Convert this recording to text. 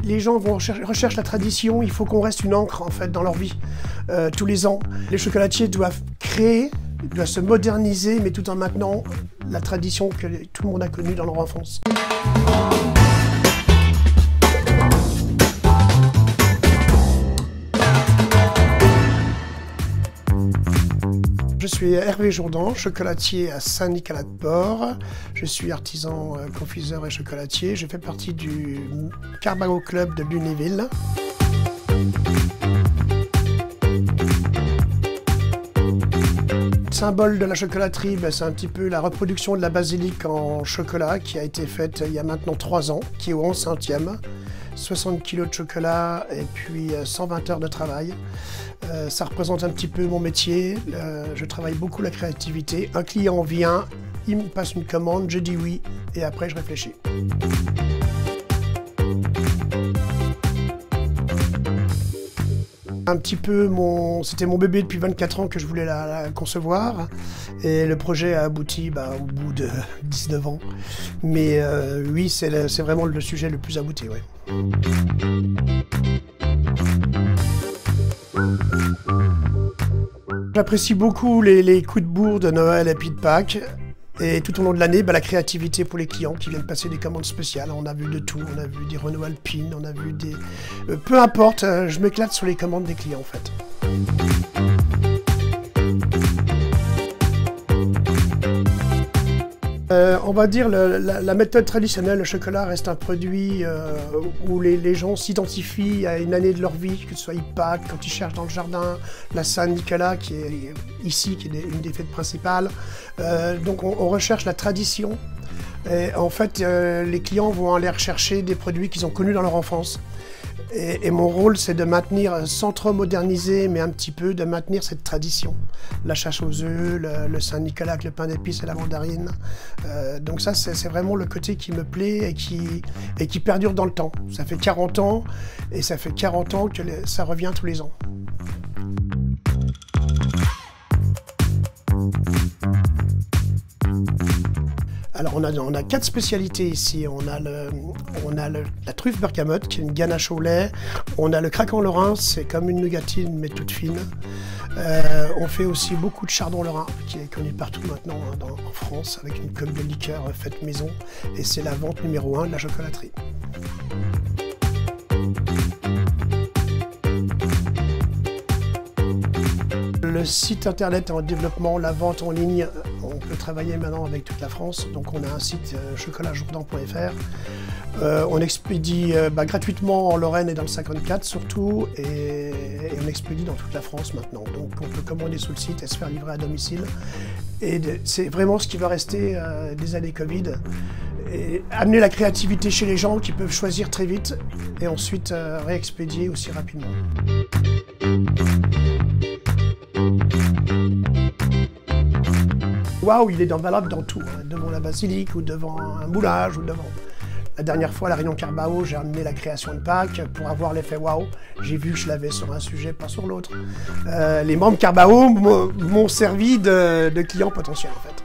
Les gens recherchent la tradition, il faut qu'on reste une encre en fait dans leur vie tous les ans. Les chocolatiers doivent créer, doivent se moderniser, mais tout en maintenant la tradition que tout le monde a connue dans leur enfance. Je suis Hervé Jourdan, chocolatier à Saint-Nicolas-de-Port. Je suis artisan, confiseur et chocolatier. Je fais partie du Carbao Club de Lunéville. Le symbole de la chocolaterie, c'est un petit peu la reproduction de la basilique en chocolat qui a été faite il y a maintenant 3 ans, qui est au 11 centième. 60 kg de chocolat et puis 120 heures de travail. Ça représente un petit peu mon métier. Je travaille beaucoup la créativité. Un client vient, il me passe une commande, je dis oui et après je réfléchis. Un petit peu c'était mon bébé depuis 24 ans que je voulais la concevoir et le projet a abouti au bout de 19 ans. Mais oui, c'est vraiment le sujet le plus abouti. Ouais. J'apprécie beaucoup les coups de bourre de Noël et puis de Pâques. Et tout au long de l'année, la créativité pour les clients qui viennent passer des commandes spéciales. On a vu de tout, on a vu des Renault Alpine, on a vu des... peu importe, je m'éclate sur les commandes des clients en fait. On va dire la méthode traditionnelle, le chocolat reste un produit où les gens s'identifient à une année de leur vie, que ce soit Pâques, quand ils cherchent dans le jardin, la Saint-Nicolas qui est ici, qui est une des fêtes principales. Donc on recherche la tradition. Et en fait, les clients vont aller rechercher des produits qu'ils ont connus dans leur enfance. Et mon rôle, c'est de maintenir, sans trop moderniser, mais un petit peu, de maintenir cette tradition. La chasse aux œufs, le Saint-Nicolas avec le pain d'épices et la mandarine. Donc ça, c'est vraiment le côté qui me plaît et qui perdure dans le temps. Ça fait 40 ans, et ça fait 40 ans que ça revient tous les ans. Alors on a 4 spécialités ici. On a la truffe bergamote qui est une ganache au lait. On a le craquant lorrain, c'est comme une nougatine mais toute fine. On fait aussi beaucoup de chardon lorrain qui est connu partout maintenant en France avec une coque de liqueur faite maison. Et c'est la vente numéro 1 de la chocolaterie. Le site internet est en développement, la vente en ligne, on peut travailler maintenant avec toute la France. Donc on a un site chocolatjourdan.fr. On expédie gratuitement en Lorraine et dans le 54 surtout, et on expédie dans toute la France maintenant. Donc on peut commander sur le site et se faire livrer à domicile. Et c'est vraiment ce qui va rester des années Covid. Et amener la créativité chez les gens qui peuvent choisir très vite et ensuite réexpédier aussi rapidement. Waouh, il est valable dans tout, hein, devant la basilique ou devant un moulage ou devant... La dernière fois, à la réunion Carbao, j'ai amené la création de Pâques pour avoir l'effet waouh. J'ai vu que je l'avais sur un sujet, pas sur l'autre. Les membres Carbao m'ont servi de clients potentiels en fait.